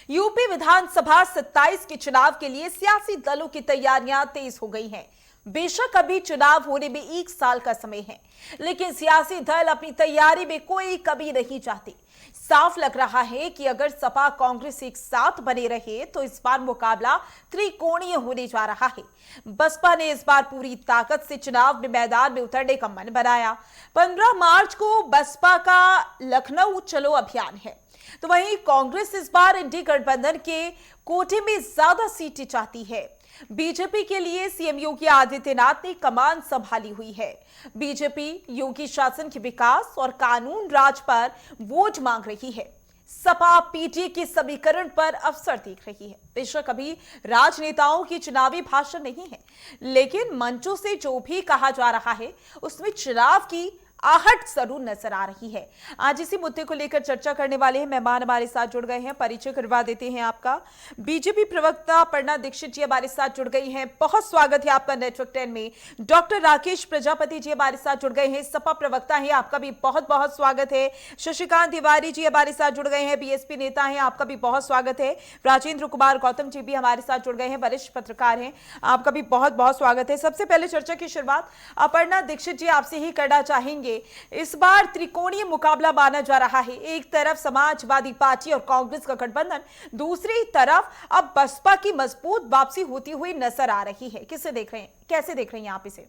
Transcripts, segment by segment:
UP विधानसभा 27 के चुनाव के लिए सियासी दलों की तैयारियां तेज हो गई हैं। बेशक अभी चुनाव होने में 1 साल का समय है, लेकिन सियासी दल अपनी तैयारी में कोई कमी नहीं चाहती। साफ लग रहा है कि अगर सपा कांग्रेस एक साथ बने रहे तो इस बार मुकाबला त्रिकोणीय होने जा रहा है। बसपा ने इस बार पूरी ताकत से चुनाव में मैदान में उतरने का मन बनाया। 15 मार्च को बसपा का लखनऊ चलो अभियान है, तो वहीं कांग्रेस इस बार इंडी गठबंधन के कोटे में ज्यादा सीटें चाहती है। बीजेपी के लिए सीएम योगी आदित्यनाथ ने कमान संभाली हुई है। बीजेपी योगी शासन के विकास और कानून राज पर वोट मांग रही है। सपा पीटीए के समीकरण पर अवसर देख रही है। बेशक अभी राजनेताओं की चुनावी भाषण नहीं है, लेकिन मंचों से जो भी कहा जा रहा है उसमें चुनाव की आहट जरूर नजर आ रही है। आज इसी मुद्दे को लेकर चर्चा करने वाले हैं मेहमान हमारे साथ जुड़ गए हैं। परिचय करवा देते हैं आपका। बीजेपी प्रवक्ता अपर्णा दीक्षित जी हमारे साथ जुड़ गई हैं, बहुत स्वागत है आपका नेटवर्क 10 में। डॉक्टर राकेश प्रजापति जी हमारे साथ जुड़ गए हैं, सपा प्रवक्ता हैं, आपका भी बहुत बहुत स्वागत है। शशिकांत तिवारी जी हमारे साथ जुड़ गए हैं, बीएसपी नेता हैं, आपका भी बहुत स्वागत है। राजेंद्र कुमार गौतम जी भी हमारे साथ जुड़ गए हैं, वरिष्ठ पत्रकार हैं, आपका भी बहुत बहुत स्वागत है। सबसे पहले चर्चा की शुरुआत अपर्णा दीक्षित जी आपसे ही करना चाहेंगे। इस बार त्रिकोणीय मुकाबला माना जा रहा है। एक तरफ समाजवादी पार्टी और कांग्रेस का गठबंधन, दूसरी तरफ अब बसपा की मजबूत वापसी होती हुई नजर आ रही है। किसे देख रहे हैं, कैसे देख रहे हैं आप इसे?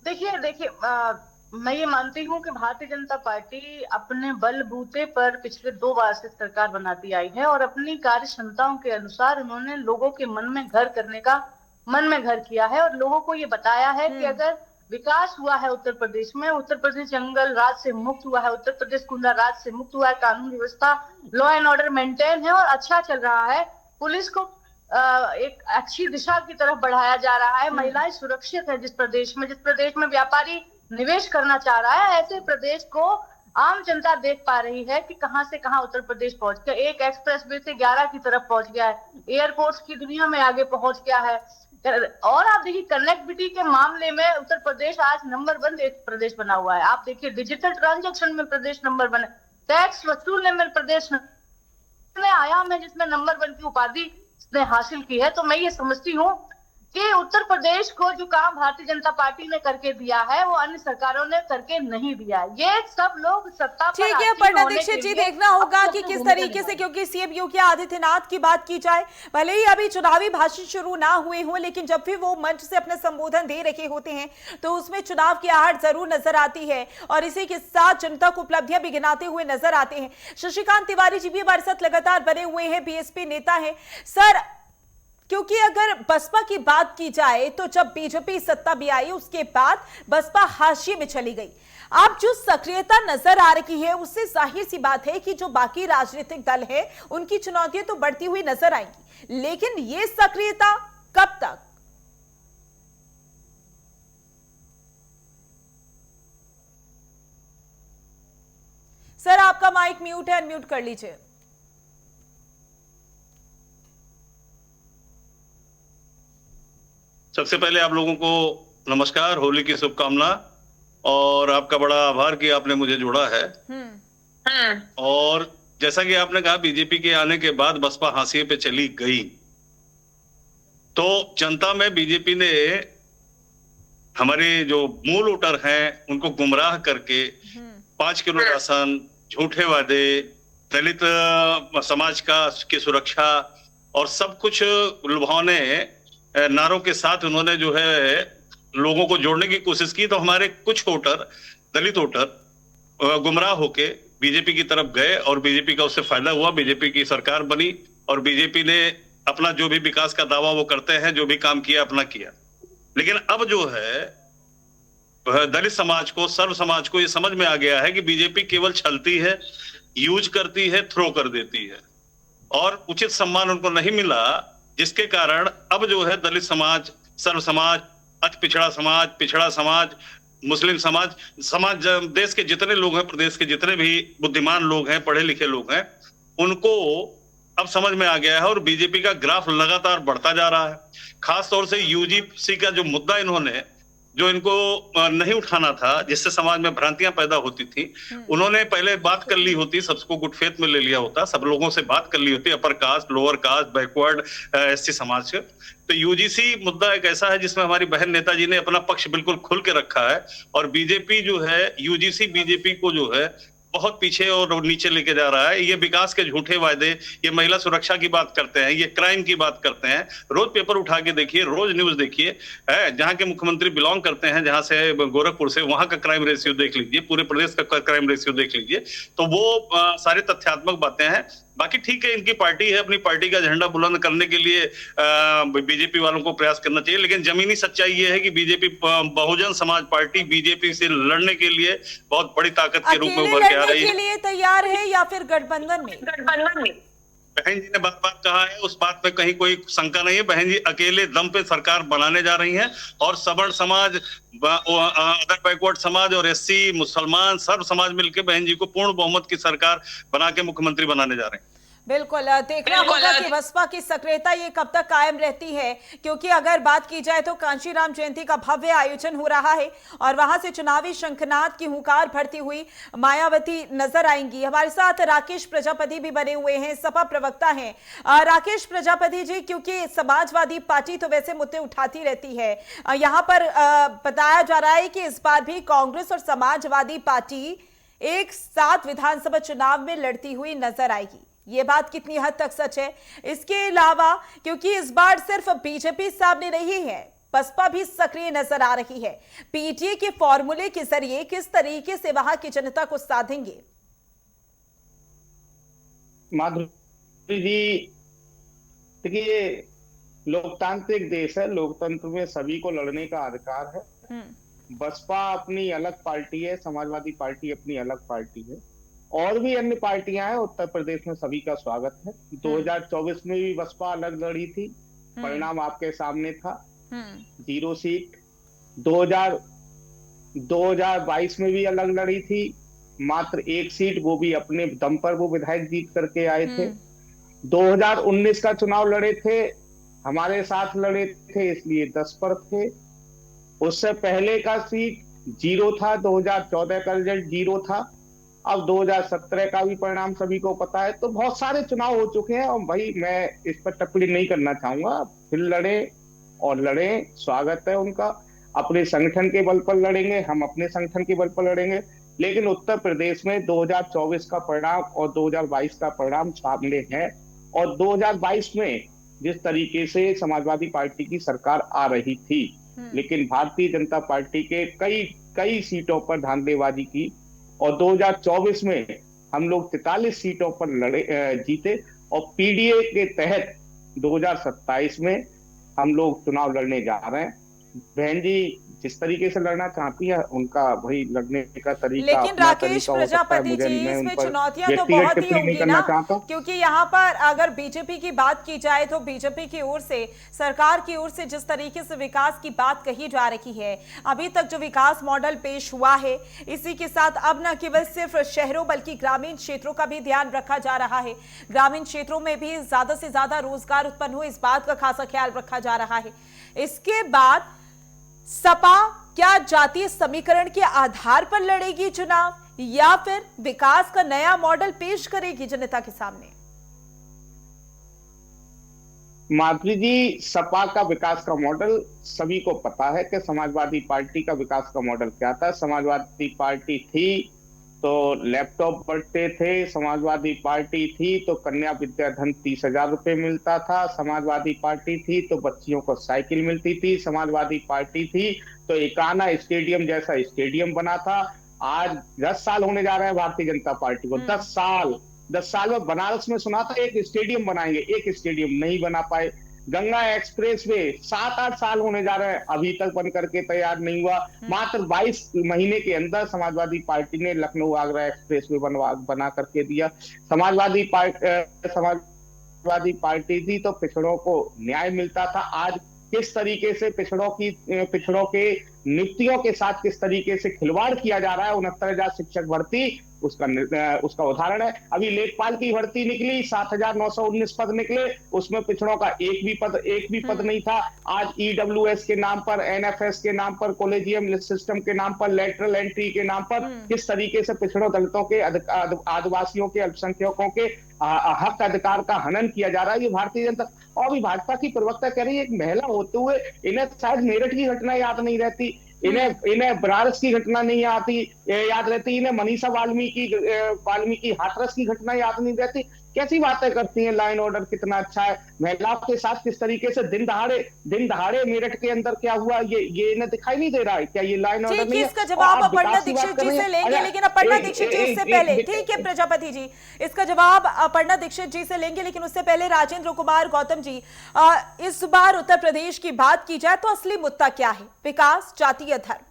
देखिए मैं ये मानती हूँ कि भारतीय जनता पार्टी अपने बलबूते पर पिछले 2 बार से सरकार बनाती आई है और अपनी कार्य क्षमताओं के अनुसार उन्होंने लोगों के मन में घर किया है और लोगों को ये बताया है कि अगर विकास हुआ है उत्तर प्रदेश में, उत्तर प्रदेश जंगल राज से मुक्त हुआ है, उत्तर प्रदेश गुंडा राज से मुक्त हुआ है, कानून व्यवस्था लॉ एंड ऑर्डर मेंटेन है और अच्छा चल रहा है, पुलिस को एक अच्छी दिशा की तरफ बढ़ाया जा रहा है, महिलाएं सुरक्षित है जिस प्रदेश में व्यापारी निवेश करना चाह रहा है, ऐसे प्रदेश को आम जनता देख पा रही है कि कहां से कहां उत्तर प्रदेश पहुंच गया। एक एक्सप्रेस वे से 11 की तरफ पहुंच गया है, एयरपोर्ट्स की दुनिया में आगे पहुंच गया है। और आप देखिए कनेक्टिविटी के मामले में उत्तर प्रदेश आज नंबर 1 प्रदेश बना हुआ है। आप देखिए डिजिटल ट्रांजैक्शन में प्रदेश नंबर 1 है, टैक्स वसूलने में प्रदेश आयाम है जिसमें नंबर 1 की उपाधि ने हासिल की है। तो मैं ये समझती हूँ कि उत्तर प्रदेश को जो काम भारतीय जनता पार्टी ने करके दिया है वो अन्य सरकारों ने करके नहीं दिया है। ये सब लोग सत्ता पर ठीक है अपर्णा दीक्षित जी, देखना होगा कि किस तरीके से, क्योंकि सीएम योगी आदित्यनाथ की बात की जाए, भले ही अभी चुनावी भाषण शुरू ना हुए हों, लेकिन जब भी वो मंच से अपने संबोधन दे रहे होते हैं तो उसमें चुनाव की आहट जरूर नजर आती है और इसी के साथ जनता को उपलब्धियां भी गिनाते हुए नजर आते हैं। शशिकांत तिवारी जी भी हमारे साथ लगातार बने हुए हैं, बीएसपी नेता है। सर, क्योंकि अगर बसपा की बात की जाए तो जब बीजेपी सत्ता में आई उसके बाद बसपा हाशिए में चली गई। अब जो सक्रियता नजर आ रही है उससे जाहिर सी बात है कि जो बाकी राजनीतिक दल है उनकी चुनौतियां तो बढ़ती हुई नजर आएंगी, लेकिन ये सक्रियता कब तक? सर आपका माइक म्यूट है, अनम्यूट कर लीजिए। सबसे पहले आप लोगों को नमस्कार, होली की शुभकामना और आपका बड़ा आभार कि आपने मुझे जोड़ा है। और जैसा कि आपने कहा बीजेपी के आने के बाद बसपा हाशिए पे चली गई, तो जनता में बीजेपी ने हमारे जो मूल वोटर हैं उनको गुमराह करके 5 किलो राशन, झूठे वादे, दलित समाज की सुरक्षा और सब कुछ लुभावने नारों के साथ उन्होंने जो है लोगों को जोड़ने की कोशिश की। तो हमारे कुछ वोटर, दलित वोटर गुमराह होके बीजेपी की तरफ गए और बीजेपी का उससे फायदा हुआ, बीजेपी की सरकार बनी और बीजेपी ने अपना जो भी विकास का दावा वो करते हैं, जो भी काम किया अपना किया। लेकिन अब जो है दलित समाज को, सर्व समाज को ये समझ में आ गया है कि बीजेपी केवल छलती है, यूज करती है, थ्रो कर देती है और उचित सम्मान उनको नहीं मिला, जिसके कारण अब जो है दलित समाज, सर्व समाज, अति पिछड़ा समाज, मुस्लिम समाज देश के जितने लोग हैं, प्रदेश के जितने भी बुद्धिमान लोग हैं, पढ़े लिखे लोग हैं, उनको अब समझ में आ गया है और बीजेपी का ग्राफ लगातार बढ़ता जा रहा है। खास तौर से यूजीसी का जो मुद्दा इन्होंने जो इनको नहीं उठाना था, जिससे समाज में भ्रांतियां पैदा होती थी, उन्होंने पहले बात कर ली होती, सबको गुड फेथ में ले लिया होता, सब लोगों से बात कर ली होती, upper caste, lower caste, backward, SC समाज से। तो यूजीसी मुद्दा एक ऐसा है जिसमें हमारी बहन नेताजी ने अपना पक्ष बिल्कुल खुल के रखा है, और बीजेपी जो है, यूजीसी बीजेपी को जो है बहुत पीछे और नीचे लेके जा रहा है। ये विकास के झूठे वायदे, ये महिला सुरक्षा की बात करते हैं, ये क्राइम की बात करते हैं। रोज पेपर उठा के देखिए, रोज न्यूज देखिए, जहां के मुख्यमंत्री बिलोंग करते हैं, जहां से गोरखपुर से, वहां का क्राइम रेशियो देख लीजिए, पूरे प्रदेश का क्राइम रेशियो देख लीजिए। तो वो सारे तथ्यात्मक बातें हैं। बाकी ठीक है, इनकी पार्टी है, अपनी पार्टी का झंडा बुलंद करने के लिए बीजेपी वालों को प्रयास करना चाहिए, लेकिन जमीनी सच्चाई ये है कि BJP, Bahujan Samaj party, BJP से लड़ने के लिए बहुत बड़ी ताकत के रूप में उभर के आ रही है। के लिए तैयार है या फिर गठबंधन में? बहन जी ने बात बात कहा है, उस बात में कहीं कोई शंका नहीं है। बहन जी अकेले दम पे सरकार बनाने जा रही हैं, और सवर्ण समाज, अदर बैकवर्ड समाज और एससी, मुसलमान, सर्व समाज मिलकर बहन जी को पूर्ण बहुमत की सरकार बना के मुख्यमंत्री बनाने जा रहे हैं। बिल्कुल, देखना होगा कि बसपा की सक्रियता ये कब तक कायम रहती है, क्योंकि अगर बात की जाए तो कांशीराम जयंती का भव्य आयोजन हो रहा है और वहां से चुनावी शंखनाद की हुंकार भरती हुई मायावती नजर आएंगी। हमारे साथ राकेश प्रजापति भी बने हुए हैं, सपा प्रवक्ता हैं। राकेश प्रजापति जी, क्योंकि समाजवादी पार्टी तो वैसे मुद्दे उठाती रहती है, यहाँ पर बताया जा रहा है कि इस बार भी कांग्रेस और समाजवादी पार्टी एक साथ विधानसभा चुनाव में लड़ती हुई नजर आएगी। ये बात कितनी हद तक सच है? इसके अलावा, क्योंकि इस बार सिर्फ बीजेपी सामने नहीं है, बसपा भी सक्रिय नजर आ रही है, पीटीए के फॉर्मूले के जरिए किस तरीके से वहां की जनता को साधेंगे? माधुरी जी, देखिए, लोकतांत्रिक देश है, लोकतंत्र में सभी को लड़ने का अधिकार है। बसपा अपनी अलग पार्टी है, समाजवादी पार्टी अपनी अलग पार्टी है, और भी अन्य पार्टियां हैं। उत्तर प्रदेश में सभी का स्वागत है। 2024 में भी बसपा अलग लड़ी थी, परिणाम आपके सामने था, 0 सीट। 2022 में भी अलग लड़ी थी, मात्र 1 सीट, वो भी अपने दम पर वो विधायक जीत करके आए थे। 2019 का चुनाव लड़े थे, हमारे साथ लड़े थे, इसलिए 10 पर थे। उससे पहले का सीट 0 था, 2014 का रिजल्ट 0 था। अब 2017 का भी परिणाम सभी को पता है। तो बहुत सारे चुनाव हो चुके हैं, और भाई मैं इस पर टिप्पणी नहीं करना चाहूंगा। फिर लड़े और लड़े, स्वागत है उनका, अपने संगठन के बल पर लड़ेंगे, हम अपने संगठन के बल पर लड़ेंगे। लेकिन उत्तर प्रदेश में 2024 का परिणाम और 2022 का परिणाम सामने है, और 2022 में जिस तरीके से समाजवादी पार्टी की सरकार आ रही थी, लेकिन भारतीय जनता पार्टी के कई सीटों पर धांधलीबाजी की, और 2024 में हम लोग 43 सीटों पर जीते, और पीडीए के तहत 2027 में हम लोग चुनाव लड़ने जा रहे हैं। बहन जी जिस तरीके से लड़ना चाहती है, उनका वही लड़ने का तरीका। लेकिन राकेश प्रजापति जी, इसमें चुनौतियां तो बहुत ही होंगी ना, क्योंकि यहाँ पर अगर बीजेपी की बात की जाए तो बीजेपी की ओर से, सरकार की ओर से जिस तरीके से विकास की बात कही जा रही है, अभी तक जो विकास मॉडल पेश हुआ है, इसी के साथ अब न केवल सिर्फ शहरों बल्कि ग्रामीण क्षेत्रों का भी ध्यान रखा जा रहा है। ग्रामीण क्षेत्रों में भी ज्यादा से ज्यादा रोजगार उत्पन्न हो, इस बात का खासा ख्याल रखा जा रहा है। इसके बाद सपा क्या जातीय समीकरण के आधार पर लड़ेगी चुनाव, या फिर विकास का नया मॉडल पेश करेगी जनता के सामने? माधुरी जी, सपा का विकास का मॉडल सभी को पता है कि समाजवादी पार्टी का विकास का मॉडल क्या था। समाजवादी पार्टी थी तो लैपटॉप बढ़ते थे, समाजवादी पार्टी थी तो कन्या विद्याधन 30,000 रुपए मिलता था, समाजवादी पार्टी थी तो बच्चियों को साइकिल मिलती थी, समाजवादी पार्टी थी तो एकाना स्टेडियम जैसा स्टेडियम बना था। आज 10 साल होने जा रहे हैं भारतीय जनता पार्टी को, 10 साल में बनारस में सुना था एक स्टेडियम बनाएंगे, एक स्टेडियम नहीं बना पाए। गंगा एक्सप्रेस वे 7-8 साल होने जा रहे हैं, अभी तक बन करके तैयार नहीं हुआ। मात्र 22 महीने के अंदर समाजवादी पार्टी ने लखनऊ आगरा एक्सप्रेस वे बना करके दिया। समाजवादी पार्टी थी तो पिछड़ों को न्याय मिलता था। आज किस तरीके से पिछड़ों के नियुक्तियों के साथ किस तरीके से खिलवाड़ किया जा रहा है। 69,000 शिक्षक भर्ती उसका उदाहरण है। अभी लेखपाल की भर्ती निकली, 7,919 पद निकले, उसमें पिछड़ों का एक भी पद नहीं था। आज EWS के नाम पर, NFS के नाम पर, कॉलेजियम सिस्टम के नाम पर, लेटरल एंट्री के नाम पर किस तरीके से पिछड़ों, दलितों के, आदिवासियों के, अल्पसंख्यकों के हक अधिकार का हनन किया जा रहा है। ये भारतीय जनता और भी भाजपा की प्रवक्ता कह रही है, एक महिला होते हुए इन्हें शायद मेरठ की घटना याद नहीं रहती, इन्हें बनारस की घटना नहीं याद रहती, इन्हें मनीषा वाल्मीकि हाथरस की घटना याद नहीं रहती। कैसी बातें करती हैं, लाइन ऑर्डर कितना अच्छा है, महिलाओं के साथ किस तरीके से दिन दहाड़े मेरठ के अंदर क्या हुआ, ये इन्हें दिखाई नहीं दे रहा है क्या? ये लाइन ऑर्डर नहीं है। इसका जवाब अपर्णा दीक्षित जी से लेंगे, लेकिन अपर्णा दीक्षित जी इससे पहले, ठीक है प्रजापति जी, इसका जवाब अपर्णा दीक्षित जी से लेंगे, लेकिन उससे पहले राजेंद्र कुमार गौतम जी, इस बार उत्तर प्रदेश की बात की जाए तो असली मुद्दा क्या है? विकास, जातीय धर्म?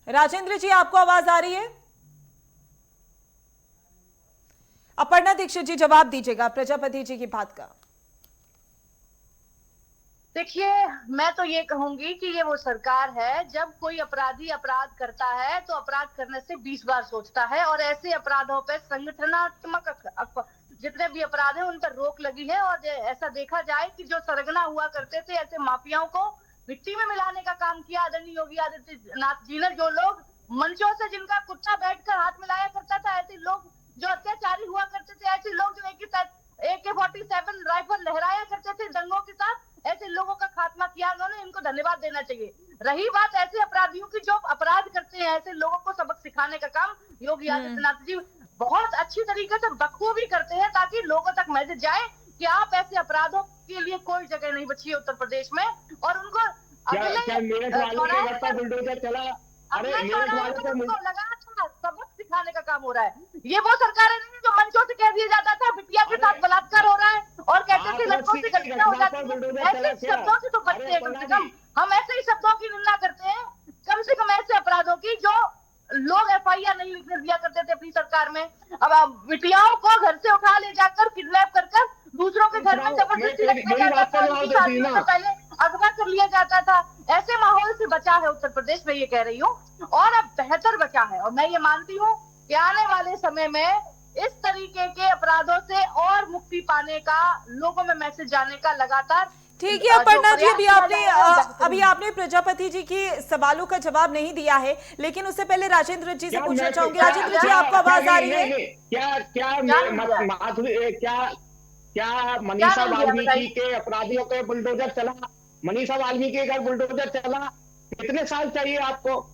राजेंद्र जी, आपको आवाज आ रही है? अपर्णा दीक्षित जी जवाब दीजिएगा प्रजापति जी की बात का। देखिए, मैं तो ये कहूंगी कि ये वो सरकार है, जब कोई अपराधी अपराध करता है तो अपराध करने से 20 बार सोचता है, और ऐसे अपराधों पे संगठनात्मक जितने भी अपराध हैं उन पर रोक लगी है। और ऐसा देखा जाए कि जो सरगना हुआ करते थे, ऐसे माफियाओं को मिट्टी में मिलाने का काम किया आदरणीय योगी आदित्यनाथ जी ने। जो लोग मंचों से, जिनका कुत्ता बैठकर हाथ मिलाया करता था, ऐसे लोग जो अत्याचारी हुआ करते थे, ऐसे लोग जो AK-47 राइफल लहराया करते थे दंगों के साथ, ऐसे लोगों का खात्मा किया उन्होंने। इनको धन्यवाद देना चाहिए। रही बात ऐसे अपराधियों की जो अपराध करते हैं, ऐसे लोगों को सबक सिखाने का काम योगी आदित्यनाथ जी बहुत अच्छी तरीके से बखूबी करते हैं, ताकि लोगों तक मैसेज जाए कि आप ऐसे अपराधों के लिए कोई जगह नहीं बची है उत्तर प्रदेश में। और उनको सबक सिखाने का काम हो रहा है। ये वो सरकारें नहीं जो मंचों से कह दिया जाता था बिटिया के साथ बलात्कार हो रहा है, और कहते थे लड़कों से गलतियां हो जाती है। ऐसे शब्दों से तो बचते हैं, कम से कम हम ऐसे ही शब्दों की निंदा करते हैं, कम से कम ऐसे अपराधों की जो लोग FIR नहीं लिखने दिया करते थे अपनी सरकार में। अब बिटियाओं को घर से उठा ले जाकर किडनैप कर दूसरों के घर में जबरदस्ती रखा जाता था, उनकी शादियों से पहले अगवा कर लिया जाता था। ऐसे माहौल से बचा है उत्तर प्रदेश, मैं ये कह रही हूँ, और अब बेहतर बचा है। और मैं ये मानती हूँ कि आने वाले समय में इस तरीके के अपराधों से और मुक्ति पाने का, लोगों में मैसेज जाने का लगातार। ठीक है अपर्णा जी, अभी आपने प्रजापति जी की सवालों का जवाब नहीं दिया है, लेकिन उससे पहले राजेंद्र जी से पूछना चाहूंगी। राजेंद्र जी, आपको आवाज आ रही है? क्या मनीषा वाल्मीकि के अपराधियों के बुलडोजर चला? मनीषा वाल्मीकि के घर बुलडोजर चला? कितने साल चाहिए आपको?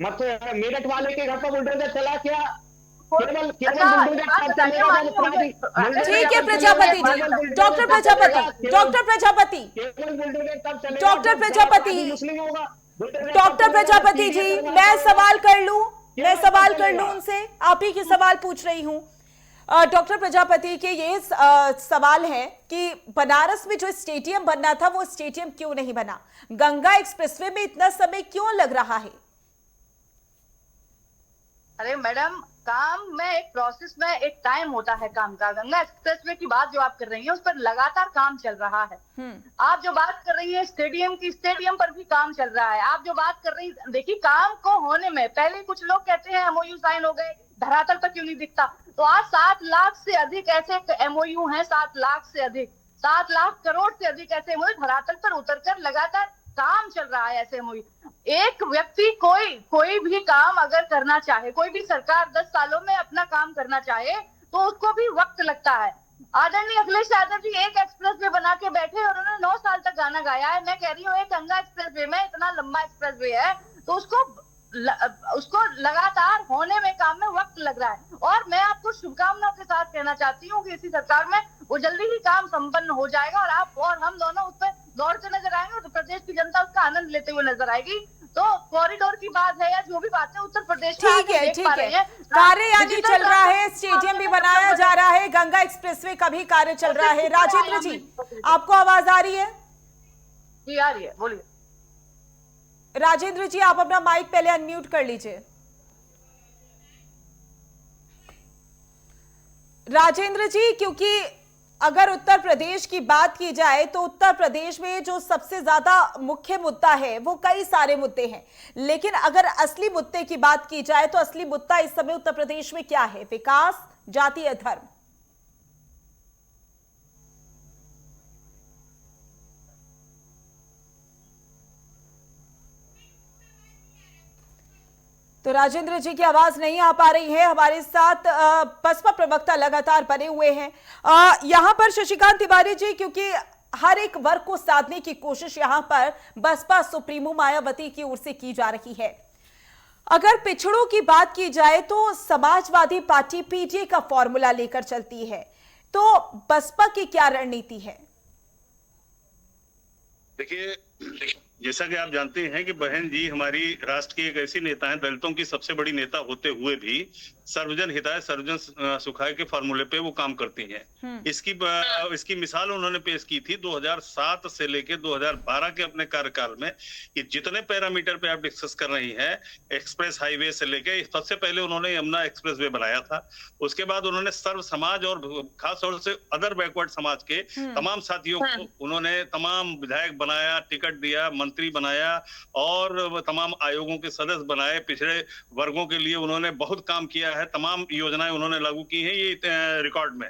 मतलब मेरठ वाले के घर पर बुलडोजर चला क्या? केवल ठीक है प्रजापति जी, डॉक्टर प्रजापति जी, मैं सवाल कर लूं उनसे, आप ही की सवाल पूछ रही हूं। डॉक्टर प्रजापति के ये सवाल है कि बनारस में जो स्टेडियम बनना था वो स्टेडियम क्यों नहीं बना? गंगा एक्सप्रेसवे में इतना समय क्यों लग रहा है? अरे मैडम, काम में एक प्रोसेस में एक टाइम होता है काम का। गंगा एक्सप्रेसवे की बात जो आप कर रही हैं उस पर लगातार काम चल रहा है। आप जो बात कर रही है स्टेडियम की, स्टेडियम पर भी काम चल रहा है। आप जो बात कर रही, देखिए काम को होने में पहले कुछ लोग कहते हैं MOU साइन हो गए, धरातल पर क्यों नहीं दिखता? तो आज 7 लाख से अधिक ऐसे MOU हैं, 7 लाख से अधिक, 7 लाख करोड़ से अधिक ऐसे MOU धरातल पर उतरकर लगातार काम चल रहा है। ऐसे MOU एक व्यक्ति कोई भी काम अगर करना चाहे, कोई भी सरकार 10 सालों में अपना काम करना चाहे तो उसको भी वक्त लगता है। आदरणीय अखिलेश यादव जी एक एक्सप्रेसवे बना के बैठे और उन्होंने 9 साल तक गाना गाया है। मैं कह रही हूँ एक गंगा एक्सप्रेसवे में इतना लंबा एक्सप्रेसवे है तो उसको लगातार होने में काम में वक्त लग रहा है। और मैं आपको शुभकामनाओं के साथ कहना चाहती हूँ कि इसी सरकार में वो जल्दी ही काम संपन्न हो जाएगा और आप और हम दोनों उस पर दौड़ते नजर आएंगे तो प्रदेश की जनता उसका आनंद लेते हुए नजर आएगी। तो कॉरिडोर की बात है या जो भी बात है उत्तर प्रदेश में ठीक है, कार्य यानी चल रहा है, स्टेडियम भी बनाया जा रहा है, गंगा एक्सप्रेसवे का भी कार्य चल रहा है। राजेंद्र जी, आपको आवाज आ रही है? जी आ रही है, बोलिए। राजेंद्र जी, आप अपना माइक पहले अनम्यूट कर लीजिए। राजेंद्र जी, क्योंकि अगर उत्तर प्रदेश की बात की जाए तो उत्तर प्रदेश में जो सबसे ज्यादा मुख्य मुद्दा है वो कई सारे मुद्दे हैं, लेकिन अगर असली मुद्दे की बात की जाए तो असली मुद्दा इस समय उत्तर प्रदेश में क्या है? विकास, जातीय धर्म। तो राजेंद्र जी की आवाज नहीं आ पा रही है। हमारे साथ बसपा प्रवक्ता लगातार बने हुए हैं यहां पर शशिकांत तिवारी जी, क्योंकि हर एक वर्ग को साधने की कोशिश यहां पर बसपा सुप्रीमो मायावती की ओर से की जा रही है। अगर पिछड़ों की बात की जाए तो समाजवादी पार्टी पीडीए का फॉर्मूला लेकर चलती है, तो बसपा की क्या रणनीति है? देखिए, जैसा कि आप जानते हैं कि बहन जी हमारी राष्ट्र की एक ऐसी नेता है, दलितों की सबसे बड़ी नेता होते हुए भी सर्वजन हिताय सर्वजन सुखाय के फार्मूले पे वो काम करती हैं। इसकी मिसाल उन्होंने पेश की थी 2007 से लेके 2012 के अपने कार्यकाल में कि जितने पैरामीटर पे आप डिस्कस कर रही हैं, एक्सप्रेस हाईवे से लेके सबसे पहले उन्होंने यमुना एक्सप्रेसवे बनाया था। उसके बाद उन्होंने सर्व समाज और खास तौर से अदर बैकवर्ड समाज के तमाम साथियों को उन्होंने तमाम विधायक बनाया, टिकट दिया, मंत्री बनाया और तमाम आयोगों के सदस्य बनाए। पिछड़े वर्गों के लिए उन्होंने बहुत काम किया है, तमाम योजनाएं उन्होंने लागू की हैं, ये रिकॉर्ड में।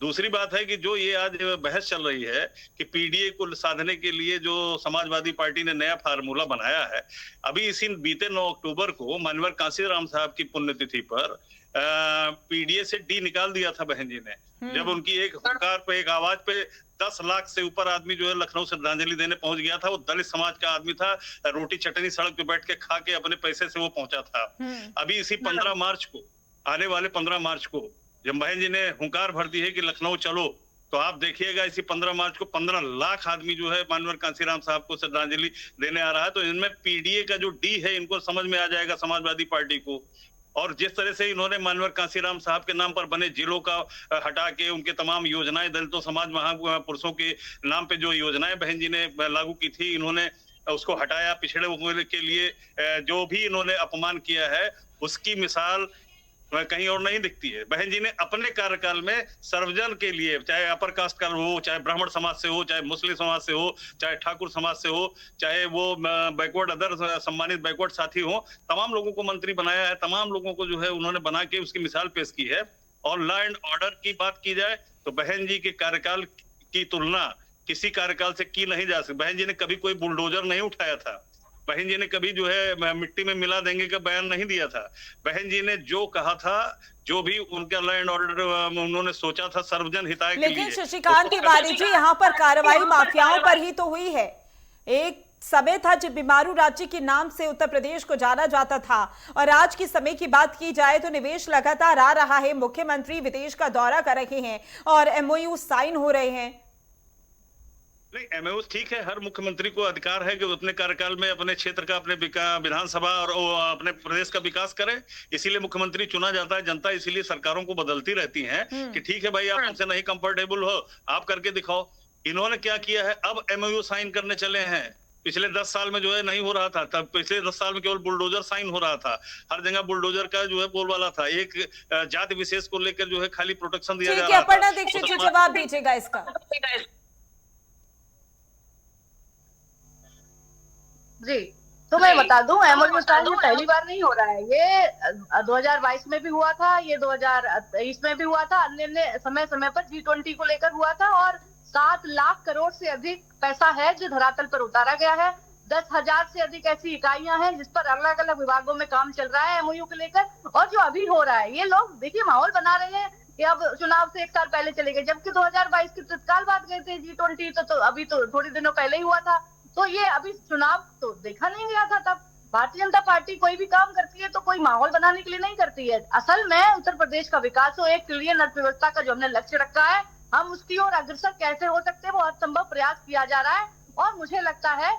दूसरी बात है कि जो ये आज बहस चल रही है कि पीडीए को साधने के लिए जो समाजवादी पार्टी ने नया फार्मूला बनाया है, अभी इसी बीते 9 अक्टूबर को मानवर कांसीराम साहब की पुण्यतिथि पर पीडीए से डी निकाल दिया था बहन जी ने, जब उनकी एक हुंकार पे, एक आवाज पे 10 लाख से ऊपर आदमी जो है लखनऊ श्रद्धांजलि देने पहुंच गया था। वो दलित समाज का आदमी था, रोटी चटनी सड़क पे बैठ के खा के अपने पैसे से वो पहुंचा था। अभी इसी 15 मार्च को, आने वाले 15 मार्च को जब बहन जी ने हुंकार भर दी है कि लखनऊ चलो, तो आप देखिएगा इसी 15 मार्च को 15 लाख आदमी जो है मानवर कांसीराम साहब को श्रद्धांजलि देने आ रहा है। तो इनमें पीडीए का जो डी है इनको समझ में आ जाएगा समाजवादी पार्टी को। और जिस तरह से इन्होंने मानवर कांसीराम साहब के नाम पर बने जिलों का हटा के उनके तमाम योजनाएं, दलितों समाज महापुरुषों के नाम पे जो योजनाएं बहन जी ने लागू की थी, इन्होंने उसको हटाया। पिछड़े वर्ग के लिए जो भी इन्होंने अपमान किया है उसकी मिसाल कहीं और नहीं दिखती है। बहन जी ने अपने कार्यकाल में सर्वजन के लिए, चाहे अपर कास्ट का हो, चाहे ब्राह्मण समाज से हो, चाहे मुस्लिम समाज से हो, चाहे ठाकुर समाज से हो, चाहे वो बैकवर्ड अदर सम्मानित बैकवर्ड साथी हो, तमाम लोगों को मंत्री बनाया है। तमाम लोगों को जो है उन्होंने बना के उसकी मिसाल पेश की है। और लॉ एंड ऑर्डर की बात की जाए तो बहन जी के कार्यकाल की तुलना किसी कार्यकाल से की नहीं जा सकती। बहन जी ने कभी कोई बुलडोजर नहीं उठाया था। बहन जी ने कभी जो है मिट्टी में मिला देंगे का बयान नहीं दिया था। बहन जी ने जो कहा था, जो भी उनका लॉ एंड ऑर्डर उन्होंने सोचा था सर्वजन हिताय के लिए। लेकिन शशिकांत तिवारी जी, यहाँ पर कार्रवाई माफियाओं पर ही तो हुई है। एक समय था जब बीमारू राज्य के नाम से उत्तर प्रदेश को जाना जाता था, और आज की समय की बात की जाए तो निवेश लगातार आ रहा है। मुख्यमंत्री विदेश का दौरा कर रहे हैं और एमओयू साइन हो रहे हैं। नहीं, एमओयू ठीक है, हर मुख्यमंत्री को अधिकार है कि वो अपने कार्यकाल में अपने क्षेत्र का, अपने विधानसभा और अपने प्रदेश का विकास करे। इसीलिए मुख्यमंत्री चुना जाता है। जनता इसीलिए सरकारों को बदलती रहती है कि ठीक है भाई, आप हमसे नहीं कंफर्टेबल हो, आप करके दिखाओ। इन्होंने क्या किया है, अब एमओयू साइन करने चले हैं। पिछले 10 साल में जो है नहीं हो रहा था, तब पिछले 10 साल में केवल बुलडोजर साइन हो रहा था। हर जगह बुलडोजर का जो है बोलबाला था। एक जाति विशेष को लेकर जो है खाली प्रोटेक्शन दिया जा रहा था। अपर्णा दीक्षित जी जवाब दीजिएगा इसका। जी, तो मैं बता दूं, एमओयू साइन पहली बार नहीं हो रहा है। ये 2022 में भी हुआ था, ये 2023 में भी हुआ था, अन्य समय समय पर G20 को लेकर हुआ था। और 7 लाख करोड़ से अधिक पैसा है जो धरातल पर उतारा गया है। 10,000 से अधिक ऐसी इकाइयां हैं जिस पर अलग अलग विभागों में काम चल रहा है एमओयू को लेकर। और जो अभी हो रहा है, ये लोग देखिए माहौल बना रहे हैं कि अब चुनाव से 1 साल पहले चले गए, जबकि 2022 की तत्काल बात गए थे G20 तो अभी तो थोड़ी दिनों पहले ही हुआ था। तो ये अभी चुनाव तो देखा नहीं गया था। तब भारतीय जनता पार्टी कोई भी काम करती है तो कोई माहौल बनाने के लिए नहीं करती है। असल में उत्तर प्रदेश का विकास हो, 1 ट्रिलियन अर्थव्यवस्था का जो हमने लक्ष्य रखा है, हम उसकी ओर अग्रसर कैसे हो सकते हैं, वो हर संभव प्रयास किया जा रहा है। और मुझे लगता है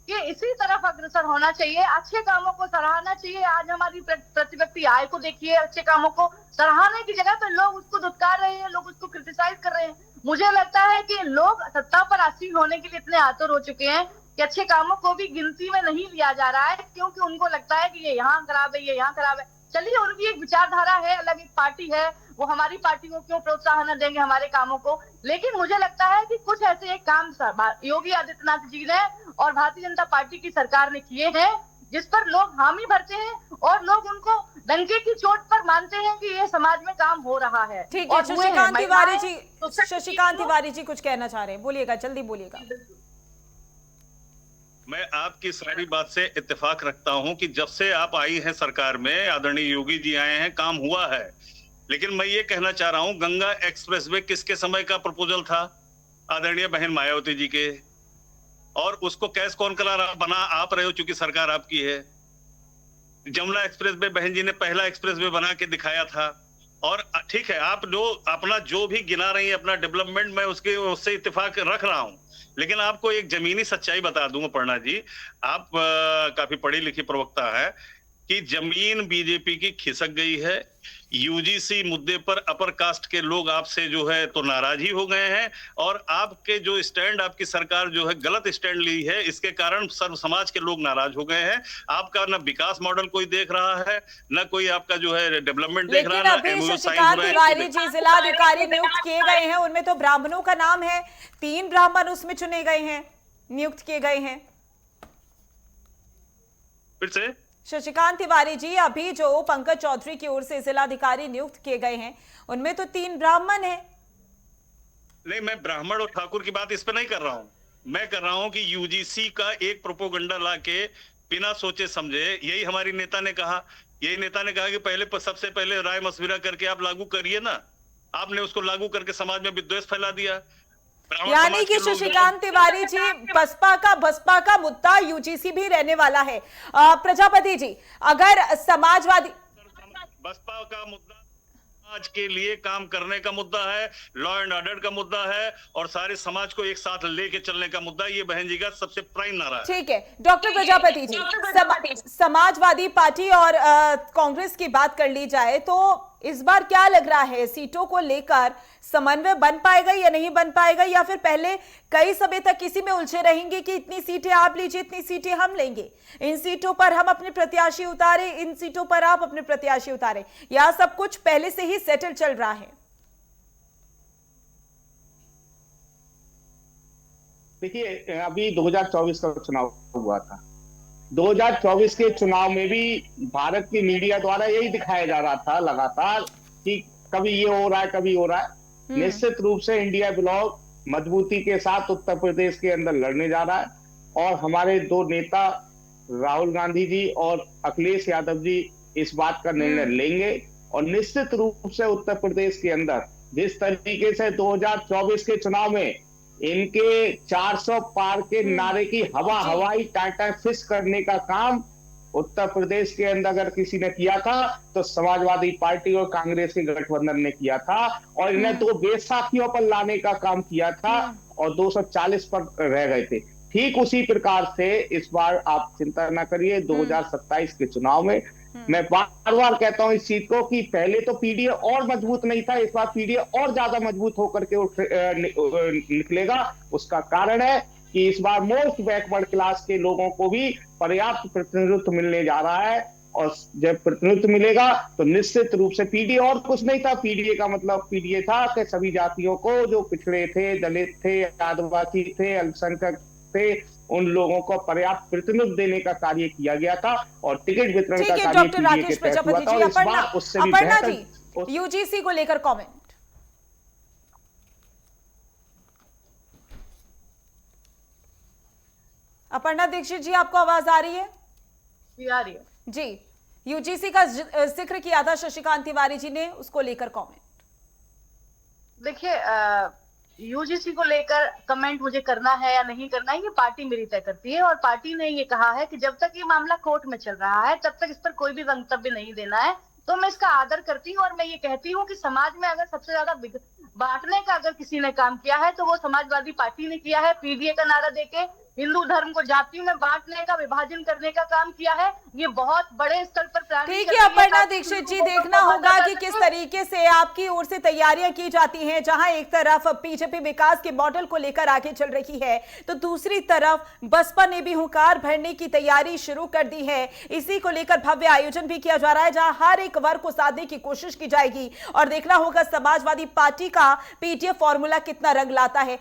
कि इसी तरफ अग्रसर होना चाहिए, अच्छे कामों को सराहना चाहिए। आज हमारी प्रति व्यक्ति आय को देखिए, अच्छे कामों को सराहने की जगह पर लोग उसको धुतकार रहे हैं, लोग उसको क्रिटिसाइज कर रहे हैं। मुझे लगता है कि लोग सत्ता पर आसीन होने के लिए इतने आतुर हो चुके हैं कि अच्छे कामों को भी गिनती में नहीं लिया जा रहा है, क्योंकि उनको लगता है कि ये यहाँ खराब है, ये यहाँ खराब है। चलिए उनकी एक विचारधारा है, अलग एक पार्टी है, वो हमारी पार्टी को क्यों प्रोत्साहन देंगे हमारे कामों को। लेकिन मुझे लगता है कि कुछ ऐसे एक काम योगी आदित्यनाथ जी ने और भारतीय जनता पार्टी की सरकार ने किए हैं जिस पर लोग हामी भरते हैं और लोग उनको डंके की चोट पर मानते हैं कि ये समाज में काम हो रहा है। ठीक है, और हुए हैं। शशिकांत तिवारी जी, तो सर, शशिकांत तिवारी जी कुछ कहना चाह रहे हैं, बोलिएगा, जल्दी बोलिएगा। मैं आपकी सारी बात से इत्तेफाक रखता हूं कि जब से आप आई हैं सरकार में, आदरणीय योगी जी आए हैं, काम हुआ है। लेकिन मैं ये कहना चाह रहा हूं, गंगा एक्सप्रेसवे किसके समय का प्रपोजल था? आदरणीय बहन मायावती जी के। और उसको कैश कौन करा रहा, बना आप रहे हो, चूंकि सरकार आपकी है। जमुना एक्सप्रेसवे बहन जी ने पहला एक्सप्रेसवे बना के दिखाया था। और ठीक है, आप जो अपना जो भी गिना रही है अपना डेवलपमेंट, मैं उससे इत्तेफाक रख रहा हूं। लेकिन आपको एक जमीनी सच्चाई बता दूंगा अपर्णा जी, आप काफी पढ़ी लिखी प्रवक्ता है, कि जमीन बीजेपी की खिसक गई है। यूजीसी मुद्दे पर अपर कास्ट के लोग आपसे जो है तो नाराज ही हो गए हैं, और आपके जो स्टैंड, आपकी सरकार जो है गलत स्टैंड ली है, इसके कारण सर्व समाज के लोग नाराज हो गए हैं। आपका ना विकास मॉडल कोई देख रहा है, ना कोई आपका जो है डेवलपमेंट देख रहा है, लेकिन अभी शशिकांत तिवारी जी जिलाधिकारी नियुक्त किए गए हैं, उनमें तो ब्राह्मणों का नाम है, 3 ब्राह्मण उसमें चुने गए हैं, नियुक्त किए गए हैं। फिर से शशिकांत तिवारी जी, अभी जो पंकज चौधरी की ओर से जिलाधिकारी नियुक्त किए गए हैं, उनमें तो 3 ब्राह्मण हैं। नहीं, मैं ब्राह्मण और ठाकुर की बात इस पे नहीं कर रहा हूं। मैं कर रहा हूं कि यूजीसी का एक प्रोपोगंडा लाके बिना सोचे समझे, यही हमारी नेता ने कहा, कि सबसे पहले राय मशविरा करके आप लागू करिए ना। आपने उसको लागू करके समाज में विद्वेष फैला दिया। यानी कि शशिकांत तिवारी जी, बसपा का मुद्दा यूजीसी भी रहने वाला है। प्रजापति जी, अगर समाजवादी, बसपा का मुद्दा समाज के लिए काम करने का मुद्दा है, लॉ एंड ऑर्डर का मुद्दा है, और सारे समाज को एक साथ लेके चलने का मुद्दा, ये बहन जी का सबसे प्राइम नारा है। ठीक है डॉक्टर प्रजापति जी, समाजवादी पार्टी और कांग्रेस की बात कर ली जाए तो इस बार क्या लग रहा है, सीटों को लेकर समन्वय बन पाएगा या नहीं बन पाएगा, या फिर पहले कई समय तक इसी में उलझे रहेंगे कि इतनी सीटें आप लीजिए, इतनी सीटें हम लेंगे, इन सीटों पर हम अपने प्रत्याशी उतारे, इन सीटों पर आप अपने प्रत्याशी उतारे, या सब कुछ पहले से ही सेटल चल रहा है? देखिए, अभी 2024 का चुनाव हुआ था। 2024 के चुनाव में भी भारत की मीडिया द्वारा यही दिखाया जा रहा था लगातार कि कभी ये हो रहा है, कभी हो रहा है। निश्चित रूप से इंडिया ब्लॉक मजबूती के साथ उत्तर प्रदेश के अंदर लड़ने जा रहा है, और हमारे 2 नेता राहुल गांधी जी और अखिलेश यादव जी इस बात का निर्णय लेंगे। और निश्चित रूप से उत्तर प्रदेश के अंदर जिस तरीके से 2024 के चुनाव में इनके 400 पार के नारे की हवाई टाटा फिश करने का काम उत्तर प्रदेश के अंदर अगर किसी ने किया था तो समाजवादी पार्टी और कांग्रेस के गठबंधन ने किया था, और इन्हें 2 बेसाखियों पर लाने का काम किया था और 240 पर रह गए थे। ठीक उसी प्रकार से इस बार आप चिंता ना करिए, 2027 के चुनाव में मैं बार बार कहता हूं इस चीज को कि पहले तो पीडीए और मजबूत नहीं था, इस बार पीडीए और ज्यादा मजबूत होकर के निकलेगा। उसका कारण है कि इस बार मोस्ट बैकवर्ड क्लास के लोगों को भी पर्याप्त प्रतिनिधित्व मिलने जा रहा है, और जब प्रतिनिधित्व मिलेगा तो निश्चित रूप से पीडीए और कुछ नहीं था। पीडीए का मतलब पीडीए था कि सभी जातियों को, जो पिछड़े थे, दलित थे, आदिवासी थे, अल्पसंख्यक थे, उन लोगों को पर्याप्त प्रतिनिधित्व देने का कार्य किया गया था, और टिकट वितरण का कार्य डॉक्टर राकेश प्रजापति जी, अपर्णा जी, यूजीसी को लेकर कमेंट। अपर्णा दीक्षित जी, आपको आवाज आ रही है? जी आ रही है जी। यूजीसी का जिक्र किया था शशिकांत तिवारी जी ने, उसको लेकर कमेंट। देखिए, यूजीसी को लेकर कमेंट मुझे करना है या नहीं करना है, ये पार्टी मेरी तय करती है, और पार्टी ने ये कहा है कि जब तक ये मामला कोर्ट में चल रहा है तब तक इस पर कोई भी वक्तव्य नहीं देना है। तो मैं इसका आदर करती हूँ, और मैं ये कहती हूँ कि समाज में अगर सबसे ज्यादा बांटने का अगर किसी ने काम किया है तो वो समाजवादी पार्टी ने किया है, पीडीए का नारा देके हिंदू धर्म को जातियों में बांटने का, विभाजन करने का काम किया है। ये बहुत बड़े स्तर पर प्लानिंग ठीक चल है रही अपर्णा ताकि दीक्षित जी, हिंदुओं को देखना बांटा होगा जा कि किस सके। तरीके से आपकी ओर से तैयारियां की जाती हैं। जहां एक तरफ बीजेपी विकास के मॉडल को लेकर आगे चल रही है, तो दूसरी तरफ बसपा ने भी हुंकार भरने की तैयारी शुरू कर दी है। इसी को लेकर भव्य आयोजन भी किया जा रहा है, जहां हर एक वर्ग को साधने की कोशिश की जाएगी और देखना होगा समाजवादी पार्टी का पीटीएफ फॉर्मूला कितना रंग लाता है।